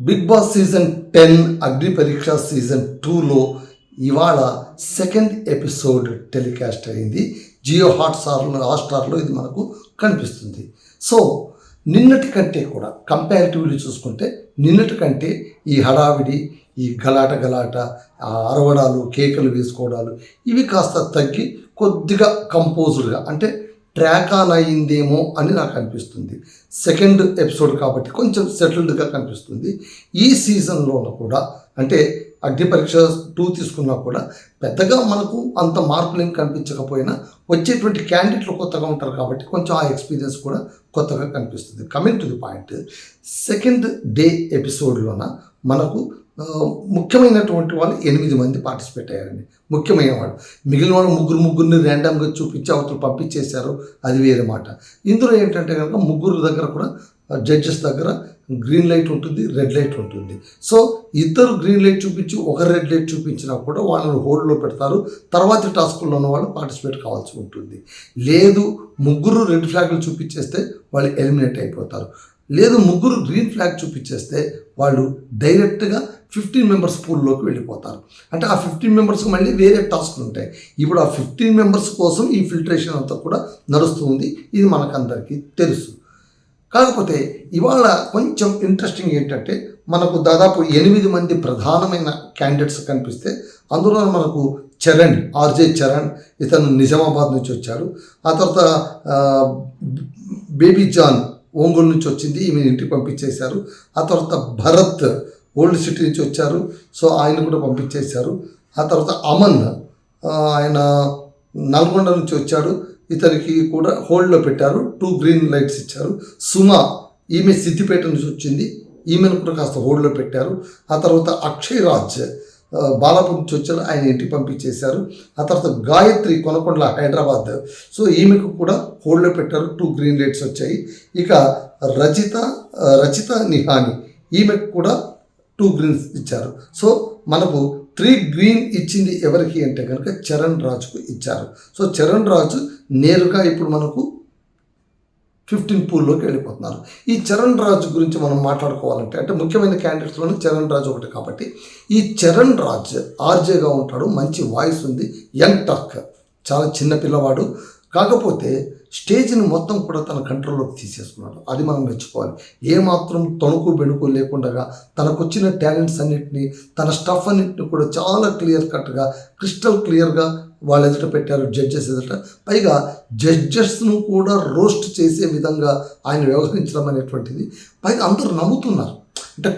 Big boss season 10 అగ్ని పరీక్ష season 2లో ఇవాళ సెకండ్ ఎపిసోడ్ టెలికాస్ట్ అయింది. జియో హాట్స్టార్లో ఇది మనకు కనిపిస్తుంది. సో నిన్నటి కంటే కూడా కంపారిటివ్లీ చూసుకుంటే నిన్నటి కంటే ఈ హడావిడి, ఈ గలాట అరవడాలు, కేకలు వేసుకోవడాలు ఇవి కాస్త తగ్గి కొద్దిగా కంపోజ్డ్గా అంటే ట్రాక్ ఆన్ అయ్యిందేమో అని నాకు అనిపిస్తుంది. సెకండ్ ఎపిసోడ్ కాబట్టి కొంచెం సెటిల్డ్గా కనిపిస్తుంది. ఈ సీజన్లోనూ కూడా అంటే అగ్ని పరీక్ష 2 తీసుకున్నా కూడా పెద్దగా మనకు అంత మార్పులు ఏం కనిపించకపోయినా వచ్చేటువంటి క్యాండిడేట్లు కొత్తగా ఉంటారు కాబట్టి కొంచెం ఆ ఎక్స్పీరియన్స్ కూడా కొత్తగా కనిపిస్తుంది. Coming to the point, second day ఎపిసోడ్లోన మనకు ముఖ్యమైనటువంటి వాళ్ళు 8 మంది పార్టిసిపేట్ అయ్యారండి. ముఖ్యమైన వాళ్ళు మిగిలిన వాళ్ళు ముగ్గురిని ర్యాండమ్గా చూపించి అవతలు పంపించేశారు, అది వేరే మాట. ఇందులో ఏంటంటే కనుక ముగ్గురు దగ్గర కూడా జడ్జెస్ దగ్గర గ్రీన్ లైట్ ఉంటుంది, రెడ్ లైట్ ఉంటుంది. సో ఇద్దరు గ్రీన్ లైట్ చూపించి ఒక రెడ్ లైట్ చూపించినా కూడా వాళ్ళని హోల్డ్లో పెడతారు. తర్వాతి టాస్కుల్లో ఉన్న వాళ్ళు పార్టిసిపేట్ కావాల్సి ఉంటుంది. లేదు ముగ్గురు రెడ్ ఫ్లాగ్లు చూపించేస్తే వాళ్ళు ఎలిమినేట్ అయిపోతారు. లేదు ముగ్గురు గ్రీన్ ఫ్లాగ్ చూపించేస్తే వాళ్ళు డైరెక్ట్గా 15 మెంబర్స్ పూల్లోకి వెళ్ళిపోతారు. అంటే ఆ 15 మెంబర్స్కి మళ్ళీ వేరే టాస్క్లు ఉంటాయి. ఇప్పుడు ఆ 15 మెంబర్స్ కోసం ఈ ఫిల్టరేషన్ అంతా కూడా నడుస్తుంది. ఇది మనకందరికీ తెలుసు. కాకపోతే ఇవాళ కొంచెం ఇంట్రెస్టింగ్ ఏంటంటే మనకు దాదాపు 8 మంది ప్రధానమైన క్యాండిడేట్స్ కనిపిస్తే అందులో మనకు ఆర్జే చరణ్, ఇతను నిజామాబాద్ నుంచి వచ్చాడు. ఆ తర్వాత బేబీ జాన్ ఒంగోలు నుంచి వచ్చింది, ఈమె ఇంటికి పంపించేశారు. ఆ తర్వాత భరత్ ఓల్డ్ సిటీ నుంచి వచ్చారు, సో ఆయన కూడా పంపించేశారు. ఆ తర్వాత అమన్, ఆయన నల్గొండ నుంచి వచ్చాడు, ఇతనికి కూడా హోల్డ్లో పెట్టారు, 2 గ్రీన్ లైట్స్ ఇచ్చారు. సుమా, ఈమె సిద్దిపేట నుంచి వచ్చింది, ఈమెను కూడా కాస్త హోల్డ్లో పెట్టారు. ఆ తర్వాత అక్షయ్ రాజ్ బాలాపూర్ నుంచి వచ్చారు, ఆయన ఇంటికి పంపించేశారు. ఆ తర్వాత గాయత్రి కొనకొండల హైదరాబాద్, సో ఈమెకు కూడా హోల్డ్లో పెట్టారు, 2 గ్రీన్ లైట్స్ వచ్చాయి. ఇక రచిత నిహాని, ఈమెకు కూడా 2 గ్రీన్స్ ఇచ్చారు. సో మనకు 3 గ్రీన్ ఇచ్చింది ఎవరికి అంటే కనుక చరణ్ రాజుకు ఇచ్చారు. సో చరణ్ రాజు నేరుగా ఇప్పుడు మనకు 15 పూల్లోకి వెళ్ళిపోతున్నారు. ఈ చరణ్ రాజు గురించి మనం మాట్లాడుకోవాలంటే అంటే ముఖ్యమైన క్యాండిడేట్స్లోనే చరణ్ రాజు ఒకటి కాబట్టి ఈ చరణ్ రాజ్ ఆర్జేగా ఉంటాడు, మంచి వాయిస్ ఉంది, యంగ్ టర్క్, చాలా చిన్న పిల్లవాడు. కాకపోతే స్టేజ్ని మొత్తం కూడా తన కంట్రోల్లోకి తీసేసుకున్నాడు, అది మనం మెచ్చుకోవాలి. ఏమాత్రం తణుకు బెణుకు లేకుండా తనకు వచ్చిన టాలెంట్స్ అన్నింటినీ, తన స్టఫ్ అన్నింటినీ కూడా చాలా క్లియర్ కట్గా, క్రిస్టల్ క్లియర్గా వాళ్ళు ఎదుట పెట్టారు, జడ్జెస్ ఎదుట. పైగా జడ్జెస్ను కూడా రోస్ట్ చేసే విధంగా ఆయన వ్యవహరించడం అనేటువంటిది పైగా అందరూ నమ్ముతున్నారు. అంటే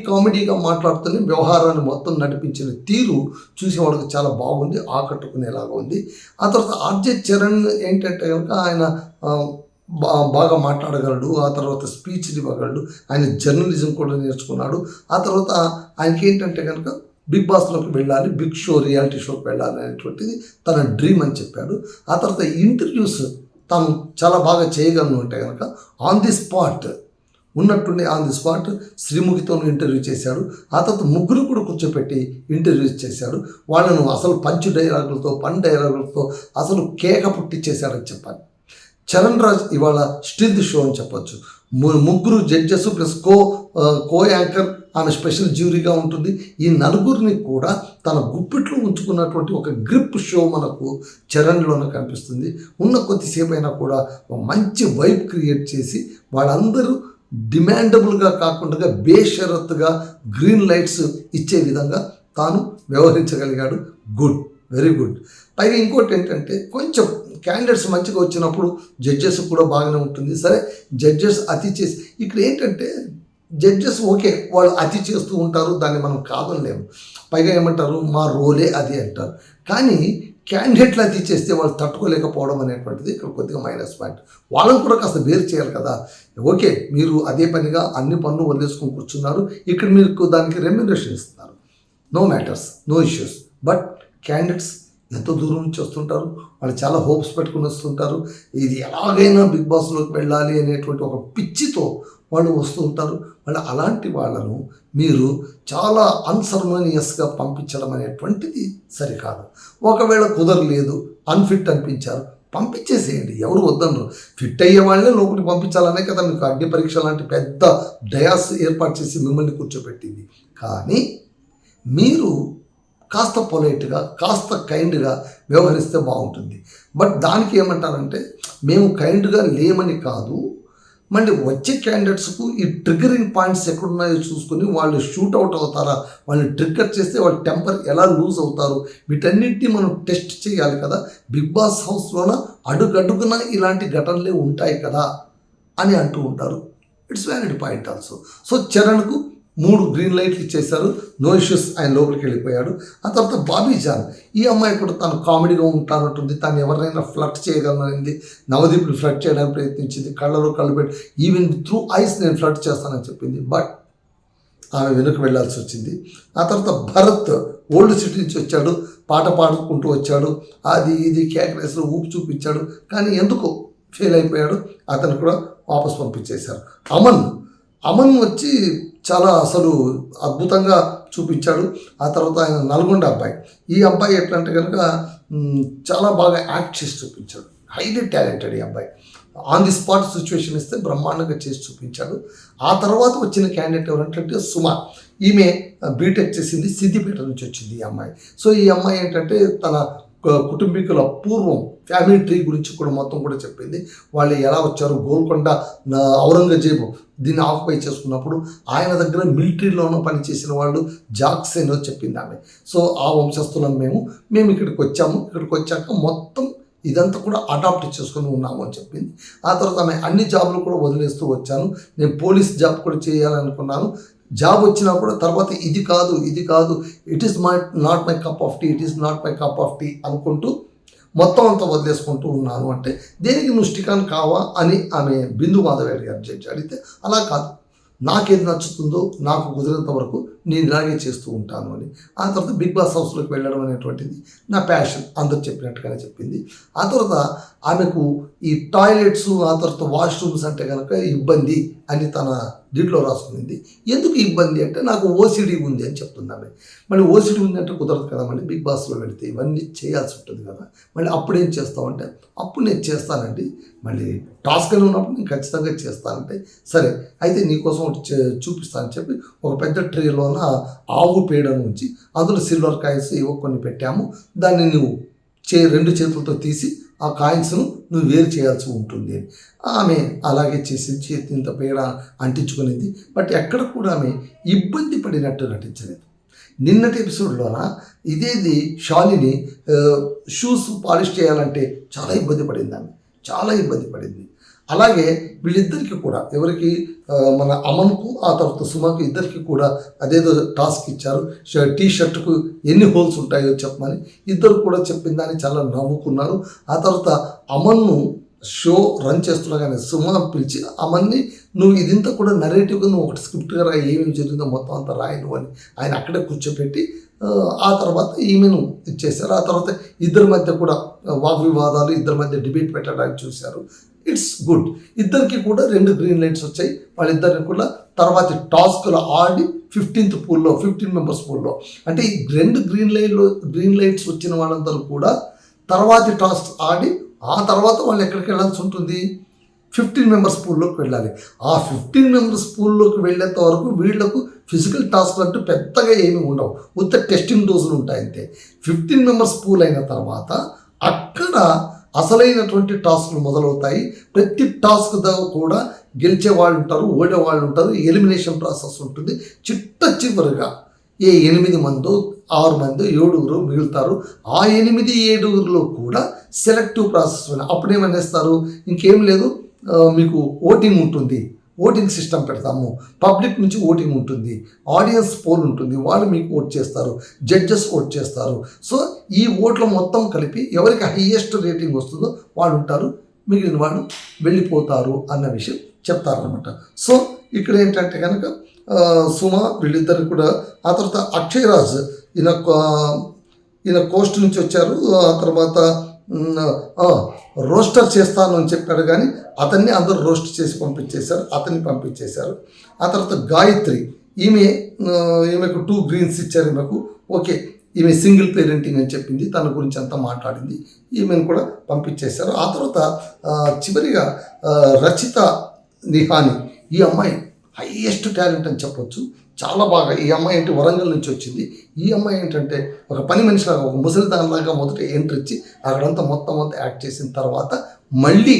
కామెడీగా మాట్లాడుతూనే వ్యవహారాన్ని మొత్తం నడిపించిన తీరు చూసేవాళ్ళకి చాలా బాగుంది, ఆకట్టుకునేలాగా ఉంది. ఆ తర్వాత ఆర్జే చరణ్ ఏంటంటే కనుక ఆయన బాగా మాట్లాడగలడు, ఆ తర్వాత స్పీచ్ ఇవ్వగలడు, ఆయన జర్నలిజం కూడా నేర్చుకున్నాడు. ఆ తర్వాత ఆయనకి ఏంటంటే కనుక బిగ్ బాస్లోకి వెళ్ళాలి, బిగ్ షో రియాలిటీ షోకి వెళ్ళాలి అనేటువంటిది తన డ్రీమ్ అని చెప్పాడు. ఆ తర్వాత ఇంటర్వ్యూస్ తాను చాలా బాగా చేయగలను అంటే కనుక ఆన్ ది స్పాట్ శ్రీముఖితో ఇంటర్వ్యూ చేశాడు. ఆ తర్వాత ముగ్గురు కూడా కూర్చోపెట్టి ఇంటర్వ్యూస్ చేశాడు. వాళ్ళను అసలు పంచ్ డైలాగులతో అసలు కేక పుట్టించేశాడని చెప్పాలి. చరణ్ రాజ్ ఇవాళ స్టిల్ ది షో అని చెప్పొచ్చు. ముగ్గురు జడ్జెస్ ప్లస్ కో యాంకర్, ఆమె స్పెషల్ జ్యూరీగా ఉంటుంది. ఈ నలుగురిని కూడా తన గుప్పిట్లో ఉంచుకున్నటువంటి ఒక గ్రిప్ షో మనకు చరణ్లోనే కనిపిస్తుంది. ఉన్న కొద్దిసేపు అయినా కూడా ఒక మంచి వైబ్ క్రియేట్ చేసి వాళ్ళందరూ డిమాండబుల్గా కాకుండా బేషరత్తుగా గ్రీన్ లైట్స్ ఇచ్చే విధంగా తాను వ్యవహరించగలిగాడు. Good, very good. పైగా ఇంకోటి ఏంటంటే కొంచెం క్యాండిడేట్స్ మంచిగా వచ్చినప్పుడు జడ్జెస్ కూడా బాగానే ఉంటుంది. సరే జడ్జెస్ అతి చేసి ఇక్కడ ఏంటంటే జడ్జెస్ ఓకే వాళ్ళు అతి చేస్తూ ఉంటారు, దాన్ని మనం కాదనలేము. పైగా ఏమంటారు, మా రోలే అది అంటారు. కానీ క్యాండిడేట్లు అతి చేస్తే వాళ్ళు తట్టుకోలేకపోవడం అనేటువంటిది ఇక్కడ కొద్దిగా మైనస్ పాయింట్. వాళ్ళని కూడా కాస్త వేరు చేయాలి కదా. ఓకే మీరు అదే పనిగా అన్ని పనులు వదిలేసుకొని కూర్చున్నారు, ఇక్కడ మీకు దానికి రెమ్యునరేషన్ ఇస్తున్నారు, no matters, no issues. But candidates ఎంతో దూరం నుంచి వస్తుంటారు, వాళ్ళు చాలా హోప్స్ పెట్టుకుని వస్తుంటారు, ఇది ఎలాగైనా బిగ్ బాస్లోకి వెళ్ళాలి అనేటువంటి ఒక పిచ్చితో వాళ్ళు వస్తూ ఉంటారు. వాళ్ళు అలాంటి వాళ్ళను మీరు చాలా అన్సర్మోనియస్గా పంపించడం అనేటువంటిది సరికాదు. ఒకవేళ కుదరలేదు, అన్ఫిట్ అనిపించారు, పంపించేసేయండి, ఎవరు వద్దనరు. ఫిట్ అయ్యే వాళ్ళే లోపలికి పంపించాలనే కదా మీకు అగ్ని పరీక్ష లాంటి పెద్ద డయాస్ ఏర్పాటు చేసి మిమ్మల్ని కూర్చోబెట్టింది. కానీ మీరు కాస్త పొలైట్గా, కాస్త కైండ్గా వ్యవహరిస్తే బాగుంటుంది. బట్ దానికి ఏమంటారంటే, మేము కైండ్గా లేమని కాదు, మళ్ళీ వచ్చే క్యాండిడేట్స్కు ఈ ట్రిగ్గరింగ్ పాయింట్స్ ఎక్కడున్నాయో చూసుకొని వాళ్ళు షూట్అవుట్ అవుతారా, వాళ్ళని ట్రిగ్గర్ చేస్తే వాళ్ళ టెంపర్ ఎలా లూజ్ అవుతారు, వీటన్నిటిని మనం టెస్ట్ చేయాలి కదా. బిగ్ బాస్ హౌస్లోన అడుగడుగున ఇలాంటి ఘటనలే ఉంటాయి కదా అని అంటూ ఉంటారు. It's valid point also. So చరణ్కు 3 గ్రీన్ లైట్లు ఇచ్చేశారు, నో ఇష్యూస్, ఆయన లోపలికి వెళ్ళిపోయాడు. ఆ తర్వాత బాబీ జాన్, ఈ అమ్మాయి కూడా తను కామెడీగా ఉంటానంటుంది, తను ఎవరినైనా ఫ్లర్ట్ చేయగలననింది, నవదీప్ని ఫ్లర్ట్ చేయడానికి ప్రయత్నించింది, కళ్ళలో కళ్ళు పెట్టి ఈవెన్ త్రూ ఐస్ నేను ఫ్లర్ట్ చేస్తానని చెప్పింది. బట్ ఆమె వెనుక వెళ్ళాల్సి వచ్చింది. ఆ తర్వాత భరత్ ఓల్డ్ సిటీ నుంచి వచ్చాడు, పాట పాడుకుంటూ వచ్చాడు, అది ఇది కేకరేస్లో ఊపి చూపించాడు, కానీ ఎందుకో ఫెయిల్ అయిపోయాడు. అతను కూడా వాపస్ పంపించేశారు. అమన్ వచ్చి చాలా అసలు అద్భుతంగా చూపించాడు. ఆ తర్వాత ఆయన నల్గొండ అబ్బాయి, ఈ అబ్బాయి ఎట్లంటే కనుక చాలా బాగా యాక్ట్ చేసి చూపించాడు. హైలీ టాలెంటెడ్ ఈ అబ్బాయి. ఆన్ ది స్పాట్ సిచ్యువేషన్ ఇస్తే బ్రహ్మాండంగా చేసి చూపించాడు. ఆ తర్వాత వచ్చిన క్యాండిడేట్ ఎవరంటే సుమ, ఈమె బీటెక్ చేసింది, సిద్దిపేట నుంచి వచ్చింది ఈ అమ్మాయి. సో ఈ అమ్మాయి ఏంటంటే తన కుటుంబీకుల పూర్వం ఫ్యామిలీ ట్రీ గురించి కూడా మొత్తం కూడా చెప్పింది. వాళ్ళు ఎలా వచ్చారు, గోల్కొండ ఔరంగజేబు దీన్ని ఆక్యుపై చేసుకున్నప్పుడు ఆయన దగ్గర మిలిటరీలోనూ పనిచేసిన వాళ్ళు జాక్సేనో చెప్పింది ఆమె. సో ఆ వంశస్థులం మేము ఇక్కడికి వచ్చాక మొత్తం ఇదంతా కూడా అడాప్ట్ చేసుకొని ఉన్నాము అని చెప్పింది. ఆ తర్వాత ఆమె అన్ని జాబులు కూడా వదిలేస్తూ వచ్చాను, నేను పోలీస్ జాబ్ కూడా చేయాలనుకున్నాను, జాబ్ వచ్చినా కూడా తర్వాత ఇది కాదు it is not my cup of tea అనుకుంటూ మొత్తం అంతా వదిలేసుకుంటూ ఉన్నాను. అంటే దేనికి నువ్వు స్టికాన్ కావా అని ఆమె బిందు మాధవ్ గారు జడ్జి అడిగితే, అలా కాదు, నాకేది నచ్చుతుందో నాకు కుదిరినంత వరకు నేను ఇలాగే చేస్తూ ఉంటాను అని. ఆ తర్వాత బిగ్ బాస్ హౌస్లోకి వెళ్ళడం అనేటువంటిది నా ప్యాషన్, అందరు చెప్పినట్టుగానే చెప్పింది. ఆ తర్వాత ఆమెకు ఈ టాయిలెట్స్, ఆ తర్వాత వాష్రూమ్స్ అంటే కనుక ఇబ్బంది అని తన దీంట్లో రాసుకునింది. ఎందుకు ఇబ్బంది అంటే నాకు ఓసిడి ఉంది అని చెప్తుంది ఆమె. మళ్ళీ ఓసిడి ఉంది అంటే కుదరదు కదా, మళ్ళీ బిగ్ బాస్లో వెళితే ఇవన్నీ చేయాల్సి ఉంటుంది కదా. మళ్ళీ అప్పుడు ఏం చేస్తామంటే, అప్పుడు నేను చేస్తానండి, మళ్ళీ టాస్క్ అని ఉన్నప్పుడు నేను ఖచ్చితంగా చేస్తానంటే, సరే అయితే నీకోసం ఒకటి చూపిస్తానని చెప్పి ఒక పెద్ద ట్రేలోన ఆవు పేడను ఉంచి అందులో సిల్వర్ కాయిన్స్ ఏవో కొన్ని పెట్టాము, దాన్ని నువ్వు 2 చేతులతో తీసి ఆ కాయిన్స్ను నువ్వు వేరు చేయాల్సి ఉంటుంది అని. ఆమె అలాగే చేసి చేతి ఇంత పేడ అంటించుకునేది. బట్ ఎక్కడ కూడా ఆమె ఇబ్బంది పడినట్టు నటించలేదు. నిన్నటి ఎపిసోడ్లోన ఇదేది శాలిని షూస్ పాలిష్ చేయాలంటే చాలా ఇబ్బంది పడింది. అలాగే వీళ్ళిద్దరికి కూడా, ఎవరికి మన అమన్కు ఆ తర్వాత సుమకు ఇద్దరికి కూడా అదేదో టాస్క్ ఇచ్చారు, టీ షర్ట్కు ఎన్ని హోల్స్ ఉంటాయో చెప్పమని. ఇద్దరు కూడా చెప్పిందని చాలా నవ్వుకున్నారు. ఆ తర్వాత అమన్ను షో రన్ చేస్తుండగానే సుమ పిలిచి, అమన్ని నువ్వు ఇదంతా కూడా నరేటివ్గా నువ్వు ఒకటి స్క్రిప్ట్గా రాయి, ఏమేమి జరిగిందో మొత్తం అంతా రాయను అని ఆయన అక్కడే కూర్చోపెట్టి ఆ తర్వాత ఈమెను ఇచ్చేశారు. ఆ తర్వాత ఇద్దరి మధ్య కూడా వాగ్వివాదాలు, ఇద్దరి మధ్య డిబేట్ పెట్టడానికి చూశారు. It's good. ఇద్దరికి కూడా 2 గ్రీన్ లైట్స్ వచ్చాయి. వాళ్ళిద్దరిని కూడా తర్వాత టాస్క్లో ఆడి 15 మెంబర్స్ పూల్లో, అంటే ఈ 2 గ్రీన్ లైట్స్ వచ్చిన వాళ్ళందరూ కూడా తర్వాతి టాస్క్ ఆడి ఆ తర్వాత వాళ్ళు ఎక్కడికి వెళ్ళాల్సి ఉంటుంది, 15 మెంబర్స్ పూల్లోకి వెళ్ళాలి. ఆ 15 మెంబర్స్ పూల్లోకి వెళ్ళేంత వరకు వీళ్లకు ఫిజికల్ టాస్క్ అంటూ పెద్దగా ఏమీ ఉండవు, ఉత్త టెస్టింగ్ డోసులు ఉంటాయి అంతే. 15 మెంబర్స్ పూల్ అయిన తర్వాత అక్కడ అసలైనటువంటి టాస్క్లు మొదలవుతాయి. ప్రతి టాస్క్ కూడా గెలిచే వాళ్ళు ఉంటారు, ఓడే వాళ్ళు ఉంటారు, ఎలిమినేషన్ ప్రాసెస్ ఉంటుంది. చివరిగా 8 మందో 6 మందో 7 మిగులుతారు. ఆ 8-7 కూడా సెలెక్టివ్ ప్రాసెస్. అప్పుడు ఏమనేస్తారు, ఇంకేం లేదు, మీకు ఓటింగ్ ఉంటుంది, ఓటింగ్ సిస్టమ్ పెడతాము, పబ్లిక్ నుంచి ఓటింగ్ ఉంటుంది, ఆడియన్స్ పోల్ ఉంటుంది, వాళ్ళు మీకు ఓట్ చేస్తారు, జడ్జెస్ ఓట్ చేస్తారు. సో ఈ ఓట్ల మొత్తం కలిపి ఎవరికి హైయెస్ట్ రేటింగ్ వస్తుందో వాళ్ళు ఉంటారు, మిగిలిన వాళ్ళు వెళ్ళిపోతారు అన్న విషయం చెప్తారనమాట. సో ఇక్కడ ఏంటంటే కనుక సుమ వీళ్ళిద్దరు కూడా. ఆ తర్వాత అక్షయ్ రాజ్, ఈయన కోస్ట్ నుంచి వచ్చారు. ఆ తర్వాత రోస్టర్ చేస్తాను అని చెప్పాడు, కానీ అతన్ని అందరూ రోస్ట్ చేసి పంపించేశారు. ఆ తర్వాత గాయత్రి, ఈమెకు 2 గ్రీన్స్ ఇచ్చారు ఈమెకు. ఓకే, ఈమె సింగిల్ పేరెంటింగ్ అని చెప్పింది, తన గురించి అంతా మాట్లాడింది. ఈమెను కూడా పంపించేశారు. ఆ తర్వాత చివరిగా రచిత నిహాని, ఈ అమ్మాయి హైయెస్ట్ టాలెంట్ అని చెప్పొచ్చు. చాలా బాగా, ఈ అమ్మాయి ఏంటి వరంగల్ నుంచి వచ్చింది. ఈ అమ్మాయి ఏంటంటే ఒక పని మనిషిలాగా, ఒక ముసలిదానిలాగా మొదట ఎంట్రీ ఇచ్చి అక్కడంతా మొత్తం యాక్ట్ చేసిన తర్వాత మళ్ళీ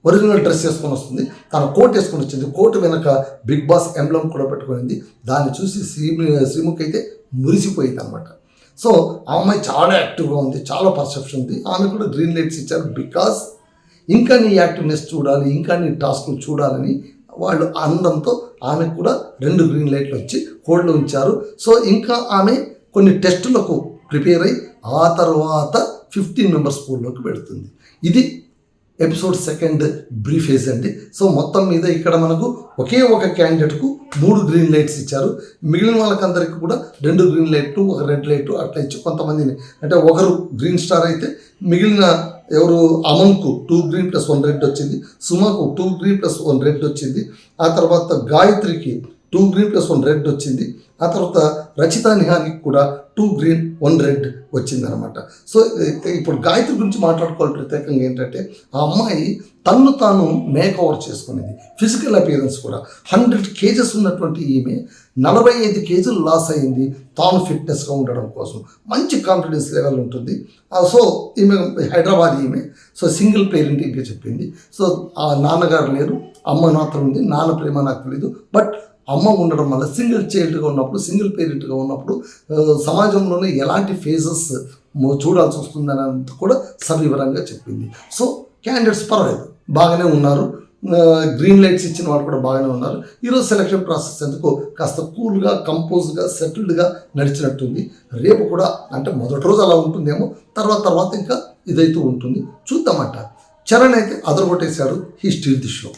ఒరిజినల్ డ్రెస్ వేసుకొని వస్తుంది. తన కోట్ వేసుకొని వచ్చింది. కోట్ వెనక బిగ్ బాస్ ఎంబ్లమ్ కూడా పెట్టుకునింది. దాన్ని చూసి శ్రీముఖి అయితే మురిసిపోయింది అనమాట. సో ఆ అమ్మాయి చాలా యాక్టివ్గా ఉంది, చాలా పర్సెప్షన్ ఉంది. ఆమె కూడా గ్రీన్ లైట్స్ ఇచ్చారు. బికాస్ ఇంకా నీ యాక్టివ్నెస్ చూడాలి, ఇంకా నీ టాస్క్లు చూడాలని వాళ్ళు అనడంతో ఆమెకు కూడా 2 గ్రీన్ లైట్లు వచ్చి హోల్డ్లో ఉంచారు. సో ఇంకా ఆమె కొన్ని టెస్టులకు ప్రిపేర్ అయ్యి ఆ తర్వాత 15 మెంబర్స్ పూల్లోకి వెళుతుంది. ఇది ఎపిసోడ్ 2 బ్రీఫేజ్ అండి. సో మొత్తం మీద ఇక్కడ మనకు ఒకే ఒక క్యాండిడేట్కు 3 గ్రీన్ లైట్స్ ఇచ్చారు. మిగిలిన వాళ్ళకందరికీ కూడా 2 గ్రీన్ లైట్లు, ఒక రెడ్ లైట్ అట్లా ఇచ్చి కొంతమందిని, అంటే ఒకరు గ్రీన్ స్టార్ అయితే మిగిలిన ఎవరు అమన్కు 2 గ్రీన్ + 1 రెడ్ వచ్చింది, సుమకు 2 గ్రీన్ + 1 రెడ్ వచ్చింది, ఆ తర్వాత గాయత్రికి 2 గ్రీన్ + 1 రెడ్ వచ్చింది, ఆ తర్వాత రచిత నిహానికి కూడా 2 గ్రీన్ 1 రెడ్ వచ్చిందనమాట. సో ఇప్పుడు గాయత్రి గురించి మాట్లాడుకోవాలి ప్రత్యేకంగా ఏంటంటే, ఆ అమ్మాయి తన్ను తాను మేకఓవర్ చేసుకునేది. ఫిజికల్ అపియరెన్స్ కూడా 100 కేజెస్ ఉన్నటువంటి ఈమె 45 కేజీలు లాస్ అయింది తాను ఫిట్నెస్గా ఉండడం కోసం. మంచి కాన్ఫిడెన్స్ లెవెల్ ఉంటుంది. సో ఈమె హైదరాబాద్ ఈమె. సో సింగిల్ పేరెంటింగ్గా చెప్పింది. సో ఆ నాన్నగారు లేరు, అమ్మ మాత్రం ఉంది. నాన్న ప్రేమ నాకు తెలీదు, బట్ అమ్మ ఉండడం వల్ల సింగిల్ చైల్డ్గా ఉన్నప్పుడు, సింగిల్ పేరెంట్గా ఉన్నప్పుడు సమాజంలోనే ఎలాంటి ఫేజెస్ చూడాల్సి వస్తుందనంత కూడా సవివరంగా చెప్పింది. సో క్యాండిడేట్స్ పర్వాలేదు, బాగానే ఉన్నారు. గ్రీన్ లైట్స్ ఇచ్చిన వాళ్ళు కూడా బాగానే ఉన్నారు. ఈరోజు సెలక్షన్ ప్రాసెస్ ఎందుకో కాస్త కూల్గా, కంపోజ్గా, సెటిల్డ్గా నడిచినట్టుంది. రేపు కూడా అంటే మొదటి రోజు అలా ఉంటుందేమో, తర్వాత ఇంకా ఇదైతే ఉంటుంది, చూద్దామంట. చరణ్ అయితే అదరగొట్టేశాడు. He steal the show.